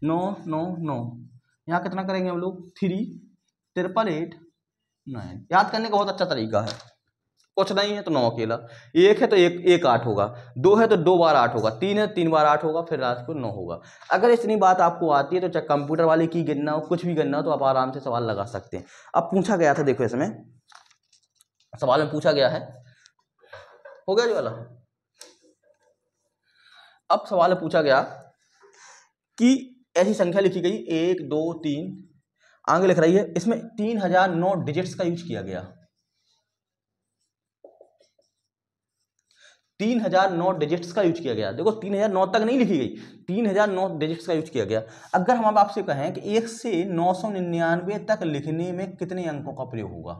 999, यहाँ कितना करेंगे हम लोग? 3 888 याद करने का बहुत अच्छा तरीका है। कुछ नहीं है तो 9 अकेला, 1 है तो 1 8 होगा, 2 है तो 2 बार 8 होगा, 3 है 3 बार 8 होगा, फिर रात को 9 होगा। अगर इतनी बात आपको आती है तो चाहे कंप्यूटर वाले की गिनना हो, कुछ भी गिनना हो, तो आप आराम से सवाल लगा सकते हैं। अब पूछा गया था, देखो इसमें सवाल में पूछा गया है, हो गया जी वाला। अब सवाल में पूछा गया कि ऐसी संख्या लिखी गई 1 2 3 आगे लिख रही है, इसमें 3009 डिजिट्स का यूज किया गया। 3009 डिजिट्स का यूज किया गया। देखो 3009 तक नहीं लिखी गई, 3009 डिजिट्स का यूज किया गया। अगर हम आपसे कहें कि 1 से 999 तक लिखने में कितने अंकों का प्रयोग होगा?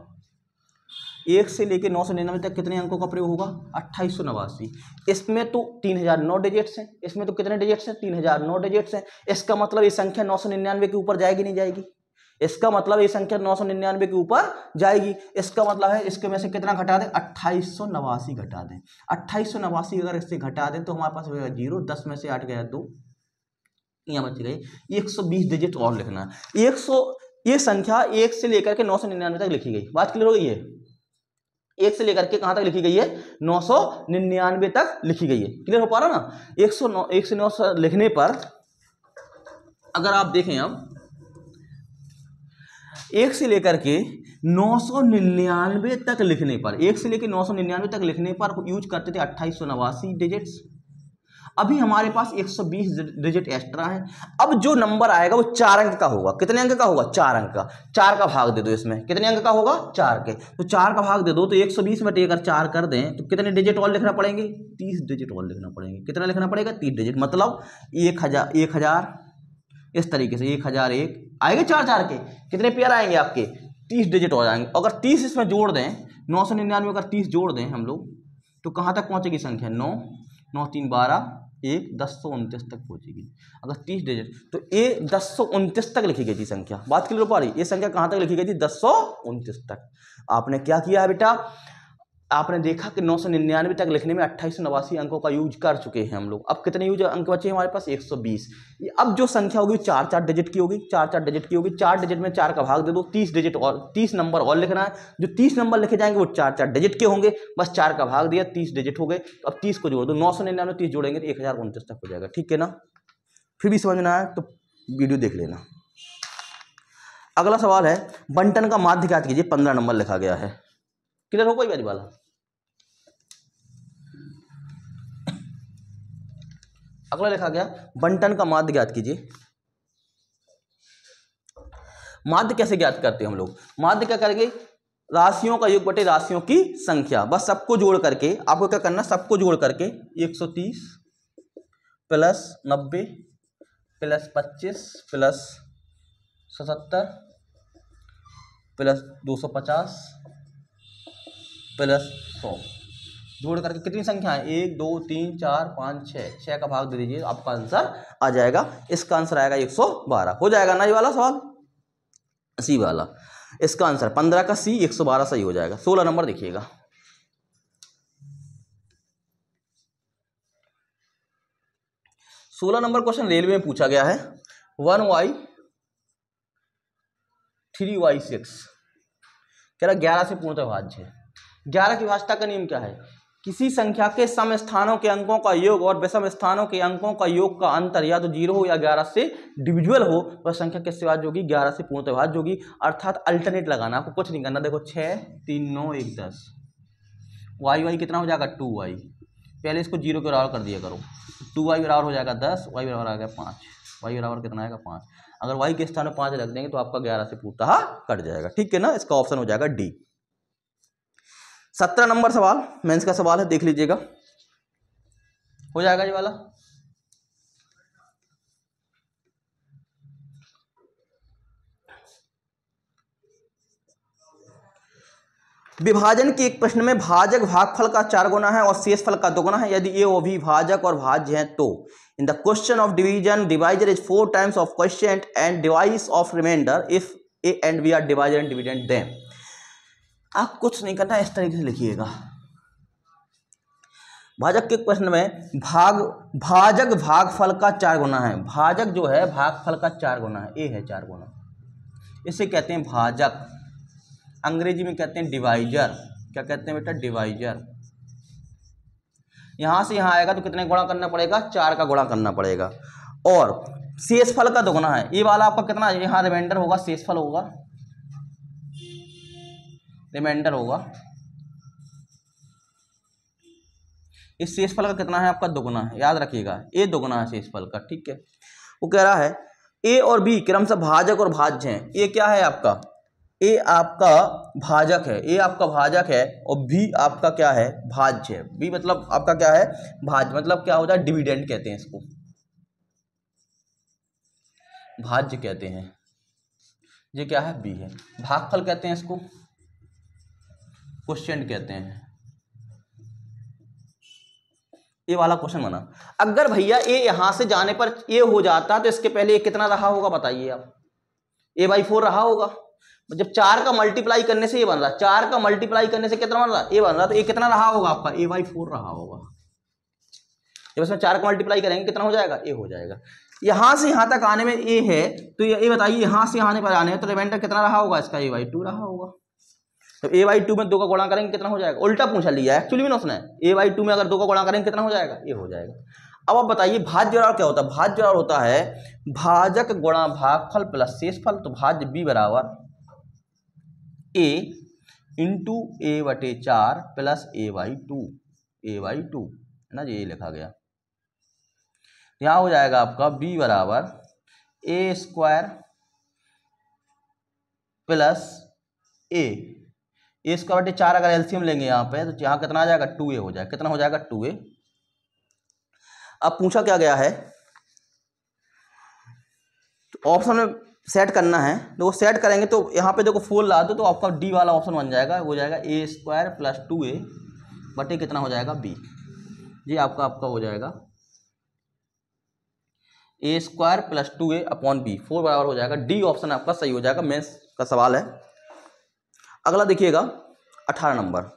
1 से लेकर 999 तक कितने अंकों का प्रयोग होगा? 2889। इसमें तो 3009 डिजिट्स हैं, इसमें तो कितने डिजिट्स हैं? 3009 डिजिट्स हैं। इसका मतलब ये संख्या 999 के ऊपर जाएगी नहीं जाएगी? इसका मतलब ये संख्या 999 के ऊपर जाएगी। इसका मतलब है इसके में से कितना घटा दें? 2889 घटा दें। 2889 अगर इससे घटा दें तो हमारे पास होगा 0, 10 में से 8 गया 2, यहाँ बच गई। 120 डिजिट और लिखना है। 100 ये संख्या 1 से लेकर के 999 तक लिखी गई। बात क्लियर हो गई है? 1 से लेकर के कहां तक लिखी गई है? 999 तक लिखी गई है। क्लियर हो पा रहा ना? 1 से 9 लिखने पर अगर आप देखें, अब 1 से लेकर के 999 तक लिखने पर, 1 से लेकर 999 तक लिखने पर यूज करते थे 2889 डिजिट्स। अभी हमारे पास 120 डिजिट एक्स्ट्रा है। अब जो नंबर आएगा वो 4 अंक का होगा। कितने अंक का होगा? 4 अंक का। 4 का भाग दे दो इसमें, कितने अंक का होगा? 4 के। तो 4 का भाग दे दो तो 120 में अगर 4 कर दें तो कितने डिजिट और लिखना पड़ेंगे? 30 डिजिट और लिखना पड़ेंगे। कितना लिखना पड़ेगा? 30 डिजिट। मतलब 1000 इस तरीके से 1001 आएंगे 4 के। कितने पेयर आएंगे आपके? 30 डिजिट हो जाएंगे। अगर 30 इसमें जोड़ दें, 999 अगर 30 जोड़ दें हम लोग, तो कहाँ तक पहुँचेगी संख्या? 9 9 3 12 1 1029 तक पहुँचेगी। अगर 30 डिजिट तो ये 1029 तक लिखी गई थी संख्या। बात क्लियर हो पा रही? ये संख्या कहाँ तक लिखी गई थी? 1029 तक। आपने क्या किया है बेटा? आपने देखा कि 999 तक लिखने में 2889 अंकों का यूज कर चुके हैं हम लोग। अब कितने यूज अंक बचे हमारे पास? 120। अब जो संख्या होगी 4 डिजिट की होगी, 4 डिजिट की होगी। 4 डिजिट में 4 का भाग दे दो, 30 डिजिट और 30 नंबर और लिखना है। जो 30 नंबर लिखे जाएंगे वो 4 डिजिट के होंगे। बस 4 का भाग दिया, 30 डिजिट हो गए। तो अब 30 को जोड़ दो, 999 30 जोड़ेंगे तो 1029 तक हो जाएगा। ठीक है ना? फिर भी समझ में आया तो वीडियो देख लेना। अगला सवाल है, बंटन का माध्य ज्ञात कीजिए। 15 नंबर लिखा गया है। क्लियर हो कोई वाला? अगला लिखा गया, बंटन का माध्य ज्ञात कीजिए। माध्य कैसे ज्ञात करते हैं हम लोग? माध्य क्या करेंगे? राशियों का योग बटे राशियों की संख्या। बस सबको जोड़ करके आपको क्या करना? सबको जोड़ करके 130 plus 90 plus 25 plus 77 plus 250 plus 100 जोड़ करके कितनी संख्या है? 1 2 3 4 5 6। 6 का भाग दे दीजिए, आपका आंसर आ जाएगा। इसका आंसर आएगा 112। हो जाएगा ना ये वाला सवाल? सी वाला। इसका आंसर 15 का सी, 112 सही हो जाएगा। 16 नंबर देखिएगा। 16 नंबर क्वेश्चन रेलवे में पूछा गया है। 1y 3y6 कह रहा 11 से पूर्णतः भाज्य है। 11 की भाज्यता का नियम क्या है? किसी संख्या के सम स्थानों के अंकों का योग और विषम स्थानों के अंकों का योग का अंतर या तो 0 हो या 11 से डिविजुअल हो, वह संख्या किससे भाज्य होगी? 11 से पूर्णतः भाज्य होगी। अर्थात अल्टरनेट लगाना, आपको कुछ नहीं करना। देखो 6 3 9 1 10, y कितना हो जाएगा? 2y। पहले इसको 0 के बराबर कर दिया करो। 2y बराबर हो जाएगा 10, y बराबर आ गया 5। y बराबर कितना आएगा? 5। अगर y के स्थान में 5 रख देंगे तो आपका 11 से पूर्णतः कट जाएगा। ठीक है ना? इसका ऑप्शन हो जाएगा डी। 17 नंबर सवाल मेंस का सवाल है, देख लीजिएगा। हो जाएगा ये वाला। विभाजन के एक प्रश्न में भाजक भागफल का 4 गुना है और शेषफल का 2 गुना है। यदि ये अविभाजक और भाज्य हैं तो in the question of division divisor is 4 times of quotient and device of reminder if A and B are divisor and dividend them. आप कुछ नहीं करना, इस तरीके से लिखिएगा। भाजक के प्रश्न में भाजक भागफल का 4 गुना है। भाजक जो है भागफल का 4 गुना है, ए है 4 गुना, इसे कहते हैं भाजक। अंग्रेजी में कहते हैं डिवाइजर। क्या कहते हैं बेटा? डिवाइजर। यहां से यहां आएगा तो कितने गुणा करना पड़ेगा? 4 का गुणा करना पड़ेगा। और शेषफल का 2 गुना है। ये वाला आपका कितना, यहां रिमाइंडर होगा, शेषफल होगा, रिमाइंडर होगा। इस शेषफल का कितना है आपका? 2 गुना है, याद रखिएगा। ए 2 गुना है शेषफल का, ठीक है। वो कह रहा है ए और बी क्रमशः भाजक और भाज्य हैं। ए क्या है आपका? ए आपका भाजक है, ए आपका भाजक है और बी आपका क्या है? भाज्य है। बी मतलब आपका क्या है? भाज्य। मतलब क्या होता है? डिविडेंड कहते हैं इसको, भाज्य कहते हैं। ये क्या है? बी है। भागफल कहते हैं इसको, क्वोशिएंट कहते हैं। ये वाला क्वेश्चन बना। अगर भैया ए यहां से जाने पर ए हो जाता तो इसके पहले ए कितना रहा होगा बताइए आप? ए बाई 4 रहा होगा। जब 4 का मल्टीप्लाई करने से ये बन रहा, 4 का मल्टीप्लाई करने से कितना बन रहा? ए बन रहा, तो ए कितना रहा होगा आपका? ए बाई 4 रहा होगा। जब इसमें 4 का मल्टीप्लाई करेंगे कितना हो जाएगा? ए हो जाएगा। यहां से यहां तक आने में ए है, तो ये बताइए यहां से आने पर आने पर रिमाइंडर कितना रहा होगा इसका? ए बाई 2 रहा होगा। तो ए बाई 2 में 2 का गुणा करेंगे कितना हो जाएगा? उल्टा पूछा लिया है एक्चुअली में उसने। ए बाई 2 में अगर 2 का गुणा करेंगे कितना हो जाएगा? ए हो जाएगा। अब आप बताइए भाज्य और क्या होता है? भाज्य और होता है भाजक गुणा भागफल प्लस शेषफल। तो भाज्य बी बराबर ए इंटू ए बटे 4 plus A by 2, A by 2 है ना, ये लिखा गया। यहां हो जाएगा आपका बी बराबर ए स्क्वायर प्लस ए स्क्वायर बटे 4। अगर एलसीएम लेंगे यहाँ पे तो यहाँ कितना आ जाएगा? 2a हो जाएगा। कितना हो जाएगा? 2a। अब पूछा क्या गया है? तो ऑप्शन में सेट करना है, तो वो सेट करेंगे तो यहाँ पे देखो 4 ला दो तो आपका डी वाला ऑप्शन बन जाएगा। हो जाएगा ए स्क्वायर प्लस 2a बटे कितना हो जाएगा? बी। जी आपका हो जाएगा A square plus 2a upon B. 4 बराबर हो जाएगा डी। ऑप्शन आपका सही हो जाएगा। मेंस का सवाल है। अगला देखिएगा 18 नंबर।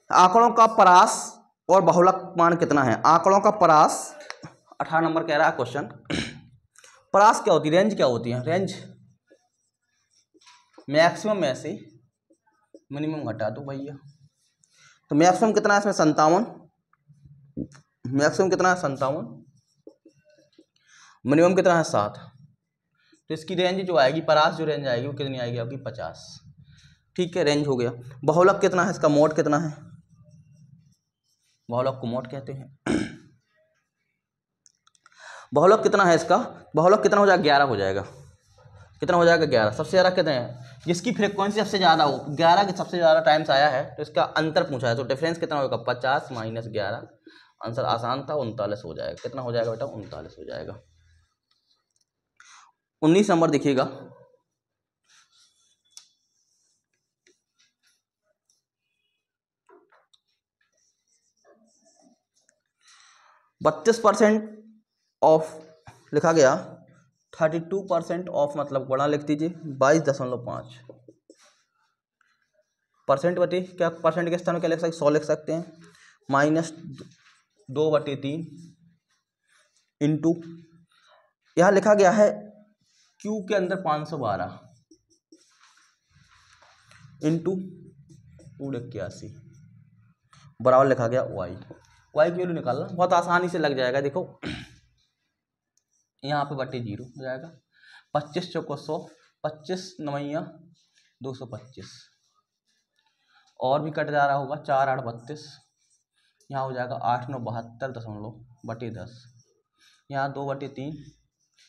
आंकड़ों का परास और बहुलक मान कितना है? आंकड़ों का परास 18 नंबर कह रहा है क्वेश्चन। परास क्या होती है? रेंज क्या होती है? रेंज मैक्सिमम में से मिनिमम घटा दो भैया। तो मैक्सिमम कितना है इसमें? 57। मैक्सिमम कितना है? 57। मिनिमम कितना है? 7। तो इसकी रेंज जो आएगी, परास जो रेंज आएगी वो कितनी आएगी आपकी? 50। ठीक है, रेंज हो गया। बहुलक कितना है इसका? मोड कितना है? बहुलक को मोड कहते हैं। बहुलक कितना है इसका? बहुलक कितना हो जाएगा? 11 हो जाएगा। कितना हो जाएगा? 11। सबसे ज़्यादा कितने हैं? जिसकी फ्रीक्वेंसी सबसे ज़्यादा हो, 11 के सबसे ज़्यादा टाइम्स आया है तो इसका अंतर पूछा है, तो डिफरेंस कितना होगा? 50 माइनस 11। आंसर आसान था, 39 हो जाएगा। कितना हो जाएगा बेटा? 39 हो जाएगा। 19 नंबर देखिएगा। %, ऑफ लिखा गया। 32% ऑफ मतलब गुणा लिख दीजिए 22.5 परसेंट बटे क्या? परसेंट के स्थान में क्या लिख सकते? 100 लिख सकते हैं। माइनस 2/3 इंटू यहाँ लिखा गया है क्यू के अंदर 512 इंटू 281 बराबर लिखा गया वाई। वाई की वैल्यू निकालना बहुत आसानी से लग जाएगा। देखो यहाँ पे बटे 0 हो जाएगा। 25 चौको 100, 25 9 225 और भी कट जा रहा होगा। 4 8 32। यहाँ हो जाएगा 8 9 72.10 यहाँ 2/3।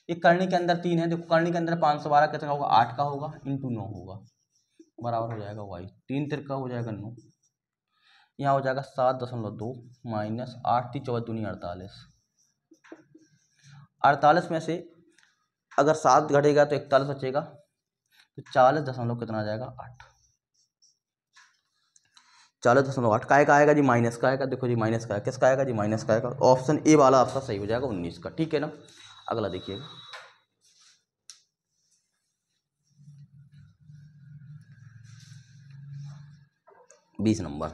एक करनी के अंदर 3 है। देखो करनी के अंदर 512 कितना होगा? 8 का होगा इंटू 9 होगा। बराबर हो जाएगा वाई, 3 तिरका हो जाएगा 9, यहाँ हो जाएगा 7.2 माइनस 8 × 4 = 48। 48 में से अगर 7 घटेगा तो 41 बचेगा, तो 40 कितना आ जाएगा 8, 40.8 का आएगा जी, माइनस का आएगा। देखो जी माइनस का किसका आएगा जी, माइनस का आएगा। ऑप्शन ए वाला आपका सही हो जाएगा 19 का, ठीक है ना। अगला देखिएगा, बीस नंबर,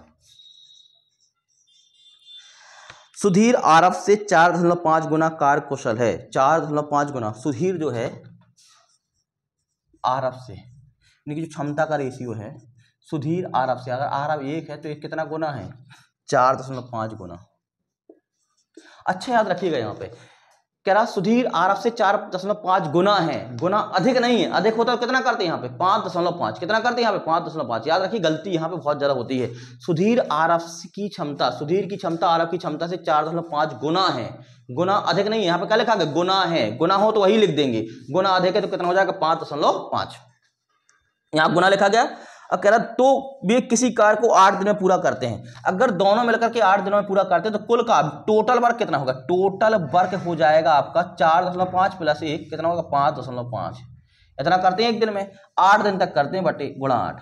सुधीर आरव से 4.5 गुना कार्य कुशल है। 4.5 गुना सुधीर जो है आरव से, यानी कि जो क्षमता का रेशियो है सुधीर आरव से, अगर आरव 1 है तो 1 कितना गुना है, 4.5 गुना। अच्छा याद रखिएगा, यहाँ पे कह रहा सुधीर आरव से 4.5 गुना है, गुना अधिक नहीं है, अधिक होता है कितना करते हैं यहाँ पे 5.5, कितना करते हैं यहाँ पे 5.5। याद रखिए गलती यहाँ पे बहुत ज्यादा होती है। सुधीर आरव की क्षमता, सुधीर की क्षमता आरव की क्षमता से 4.5 गुना है, गुना अधिक नहीं है। यहाँ पे क्या लिखा गया, गुना है, गुना हो तो वही लिख देंगे, गुना अधिक है तो कितना हो जाएगा 5.5, यहाँ गुना लिखा गया। अब कह रहा तो वे किसी कार्य को 8 दिन में पूरा करते हैं। अगर दोनों मिलकर के 8 दिनों में पूरा करते हैं तो कुल का टोटल वर्क कितना होगा, टोटल वर्क हो जाएगा आपका 4.5 + 1 कितना होगा 5.5। इतना करते हैं एक दिन में, 8 दिन तक करते हैं बटे गुणा 8,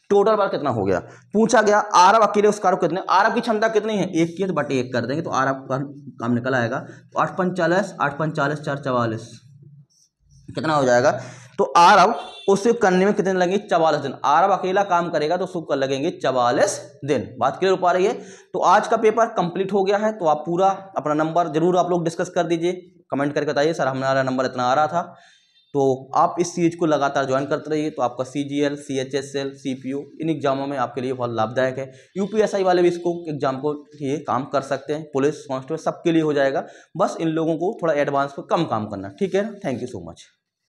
टोटल वर्क कितना हो गया। पूछा गया आरव अकेले उस कार्य को कितने, आरव की क्षमता कितनी है 1 की है तो बटे 1 कर देंगे, तो आरव का काम निकल आएगा। 8 × 5 = 40, 8 × 5 = 40, 4 × 44 कितना हो जाएगा। तो आरव उसे करने में कितने लगेंगे 44 दिन। आरव अकेला काम करेगा तो उसको लगेंगे 44 दिन। बात क्लियर हो पा रही है। तो आज का पेपर कंप्लीट हो गया है। तो आप पूरा अपना नंबर जरूर आप लोग डिस्कस कर दीजिए, कमेंट करके बताइए सर हमारा नंबर इतना आ रहा था। तो आप इस चीज़ को लगातार ज्वाइन करते रहिए, तो आपका CGL, CHSL, CPU इन एग्जामों में आपके लिए बहुत लाभदायक है। UPSI वाले भी इसको एग्जाम को ये काम कर सकते हैं, पुलिस कांस्टेबल सबके लिए हो जाएगा। बस इन लोगों को थोड़ा एडवांस पर कम काम करना, ठीक है ना। Thank you so much.